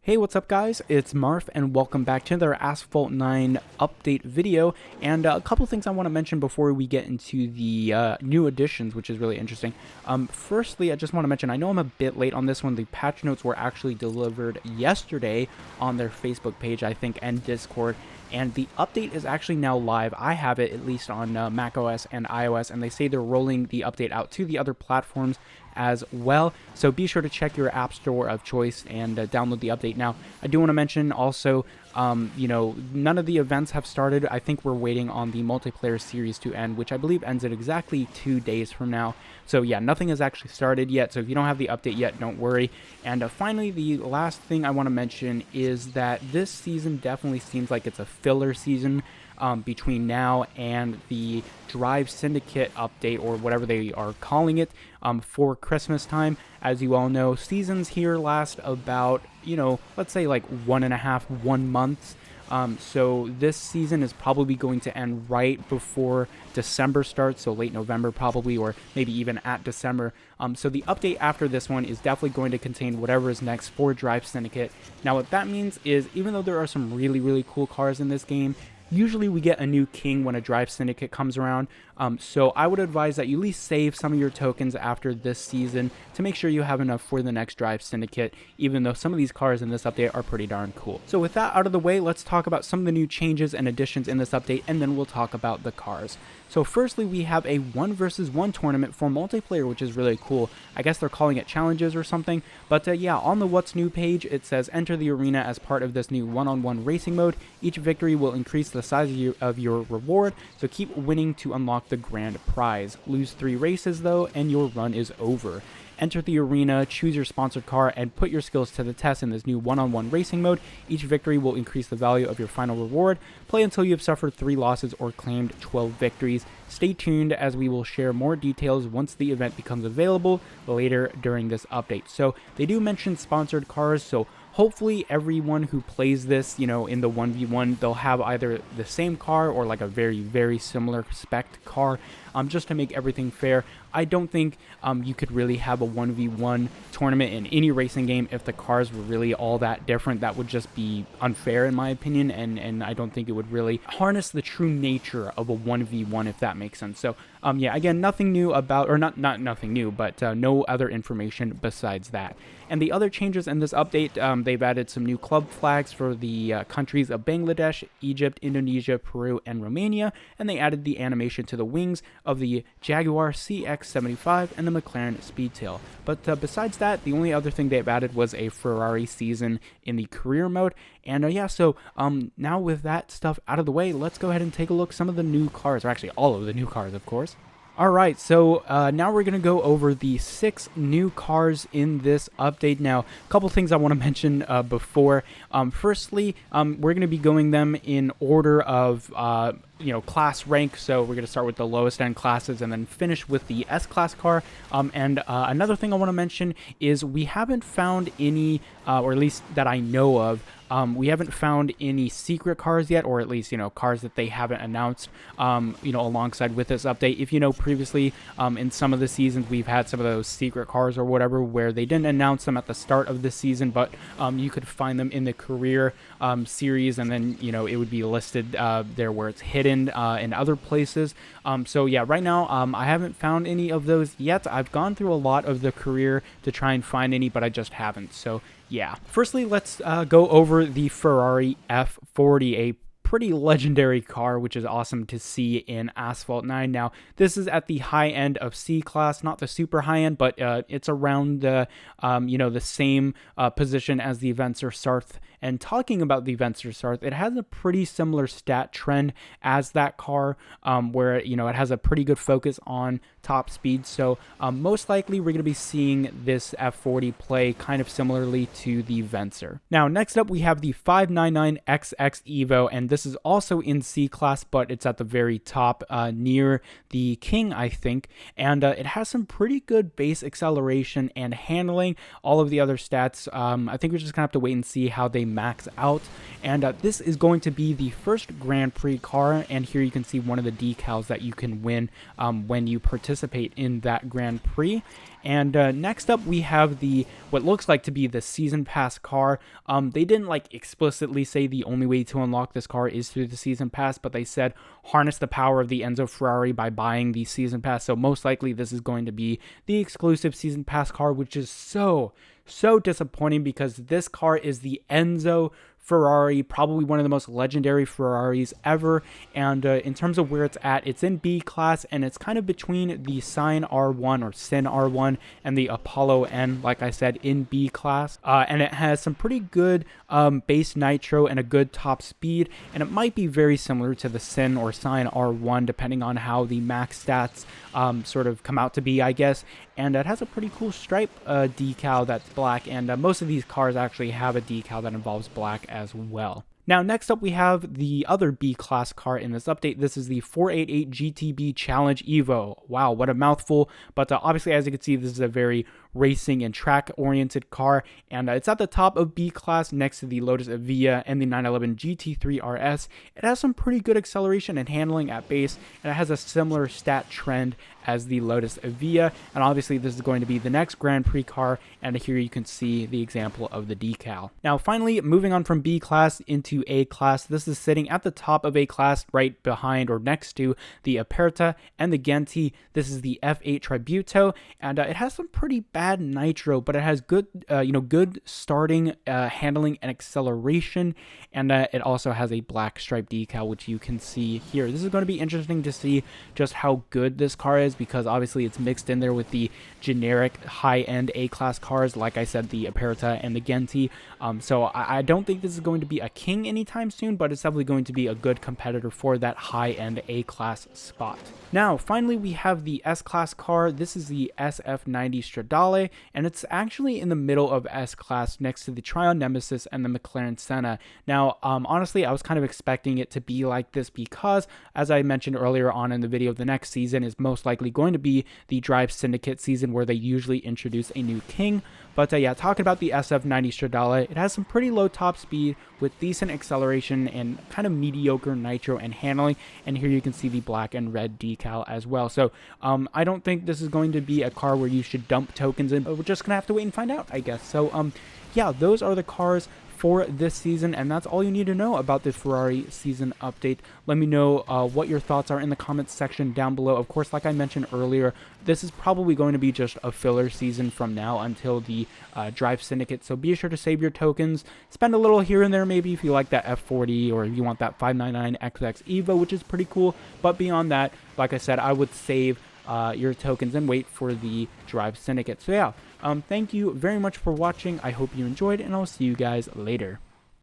Hey, what's up guys? It's Marf and welcome back to another Asphalt 9 update video, and a couple things I want to mention before we get into the new additions, which is really interesting. Firstly, I just want to mention, I know I'm a bit late on this one. The patch notes were actually delivered yesterday on their Facebook page, I think, and Discord, and the update is actually now live. I have it at least on macOS and iOS, and they say they're rolling the update out to the other platforms as well, so be sure to check your app store of choice and download the update. Now, I do want to mention also, none of the events have started. I think we're waiting on the multiplayer series to end, which I believe ends in exactly 2 days from now. So yeah, nothing has actually started yet, so if you don't have the update yet, don't worry. And finally, the last thing I want to mention is that this season definitely seems like it's a filler season between now and the Drive Syndicate update, or whatever they are calling it, for Christmas time. As you all know, seasons here last about, let's say like 1 month. So this season is probably going to end right before December starts, so late November probably, or maybe even at December. So the update after this one is definitely going to contain whatever is next for Drive Syndicate. Now what that means is, even though there are some really cool cars in this game, usually we get a new king when a Drive Syndicate comes around, so I would advise that you at least save some of your tokens after this season to make sure you have enough for the next Drive Syndicate, even though some of these cars in this update are pretty darn cool. So with that out of the way, let's talk about some of the new changes and additions in this update, and then we'll talk about the cars. So firstly, we have a 1 versus 1 tournament for multiplayer, which is really cool. I guess they're calling it challenges or something, but yeah, on the What's New page, it says enter the arena as part of this new one-on-one racing mode. Each victory will increase the size of your reward, so keep winning to unlock the grand prize. Lose 3 races though, and your run is over. Enter the arena, choose your sponsored car, and put your skills to the test in this new one-on-one racing mode. Each victory will increase the value of your final reward. Play until you have suffered 3 losses or claimed 12 victories. Stay tuned, as we will share more details once the event becomes available later during this update. So they do mention sponsored cars, so hopefully everyone who plays this, in the 1v1, they'll have either the same car or like a very similar spec car, just to make everything fair. I don't think you could really have a 1v1 tournament in any racing game if the cars were really all that different. That would just be unfair in my opinion, and I don't think it would really harness the true nature of a 1v1, if that makes sense. So yeah, again, nothing new about, or not nothing new, but no other information besides that. And the other changes in this update, they've added some new club flags for the countries of Bangladesh, Egypt, Indonesia, Peru, and Romania, and they added the animation to the wings of the Jaguar CX-75 and the McLaren Speedtail. But besides that, the only other thing they've added was a Ferrari season in the career mode. And yeah, so now with that stuff out of the way, let's go ahead and take a look at some of the new cars, or actually all of the new cars, of course. Alright, so now we're going to go over the 6 new cars in this update. Now, a couple things I want to mention before. Firstly, we're going to be going them in order of class rank, so we're going to start with the lowest end classes and then finish with the S-Class car. And another thing I want to mention is we haven't found any, or at least that I know of, we haven't found any secret cars yet, or at least, cars that they haven't announced, alongside with this update. If you know, previously, in some of the seasons, we've had some of those secret cars or whatever where they didn't announce them at the start of the season, but you could find them in the career series, and then, it would be listed there where it's hidden in other places. So yeah, right now, I haven't found any of those yet. I've gone through a lot of the career to try and find any, but I just haven't. So yeah, firstly, let's go over the Ferrari F40, a pretty legendary car, which is awesome to see in Asphalt 9. Now, this is at the high end of C-Class, not the super high end, but it's around the, the same position as the Vencer Sarth. And talking about the Vencer Sarth, it has a pretty similar stat trend as that car, where, it has a pretty good focus on top speed. So most likely we're going to be seeing this F40 play kind of similarly to the Vencer. Now, next up, we have the 599XX Evo, and this is also in C-Class, but it's at the very top near the King, I think, and it has some pretty good base acceleration and handling. All of the other stats, I think we're just going to have to wait and see how they max out. And this is going to be the first Grand Prix car, and here you can see one of the decals that you can win when you participate in that Grand Prix. And next up, we have the what looks like to be the season pass car. They didn't like explicitly say the only way to unlock this car is through the season pass, but they said harness the power of the Enzo Ferrari by buying the season pass. So most likely this is going to be the exclusive season pass car, which is so disappointing because this car is the Enzo Ferrari, probably one of the most legendary Ferraris ever, and in terms of where it's at, it's in B class, and it's kind of between the Sign R1 or Sin R1 and the Apollo N, like I said, in B class, and it has some pretty good base nitro and a good top speed, and it might be very similar to the Sin or Sign R1 depending on how the max stats sort of come out to be, I guess. And it has a pretty cool stripe decal that's black, and most of these cars actually have a decal that involves black as well. Now, next up, we have the other B-Class car in this update. This is the 488 GTB Challenge Evo. Wow, what a mouthful. But obviously, as you can see, this is a very racing and track-oriented car, and it's at the top of B-Class next to the Lotus Evija and the 911 GT3 RS. It has some pretty good acceleration and handling at base, and it has a similar stat trend as the Lotus Evija, and obviously this is going to be the next Grand Prix car, and here you can see the example of the decal. Now finally, moving on from B class into A class, this is sitting at the top of A class right behind or next to the Aperta and the Genti. This is the F8 Tributo, and it has some pretty bad nitro, but it has good good starting, handling, and acceleration, and it also has a black stripe decal, which you can see here. This is going to be interesting to see just how good this car is, because obviously it's mixed in there with the generic high-end A-class cars, like I said, the Aperta and the Genti. So I don't think this is going to be a king anytime soon, but it's definitely going to be a good competitor for that high-end A-class spot. Now, finally, we have the S-Class car. This is the SF90 Stradale, and it's actually in the middle of S-Class next to the Tryon Nemesis and the McLaren Senna. Now, honestly, I was kind of expecting it to be like this because, as I mentioned earlier on in the video, the next season is most likely going to be the Drive Syndicate season where they usually introduce a new king. But yeah, talking about the SF90 Stradale, it has some pretty low top speed with decent acceleration and kind of mediocre nitro and handling. And here you can see the black and red decal as well. So I don't think this is going to be a car where you should dump tokens in, but we're just gonna have to wait and find out, I guess. So yeah, those are the cars for this season, and that's all you need to know about the Ferrari season update. Let me know what your thoughts are in the comments section down below. Of course, like I mentioned earlier, this is probably going to be just a filler season from now until the Drive Syndicate, so be sure to save your tokens, spend a little here and there maybe if you like that F40 or if you want that 599XX Evo, which is pretty cool. But beyond that, like I said, I would save your tokens and wait for the Drive Syndicate. So yeah, thank you very much for watching. I hope you enjoyed, and I'll see you guys later.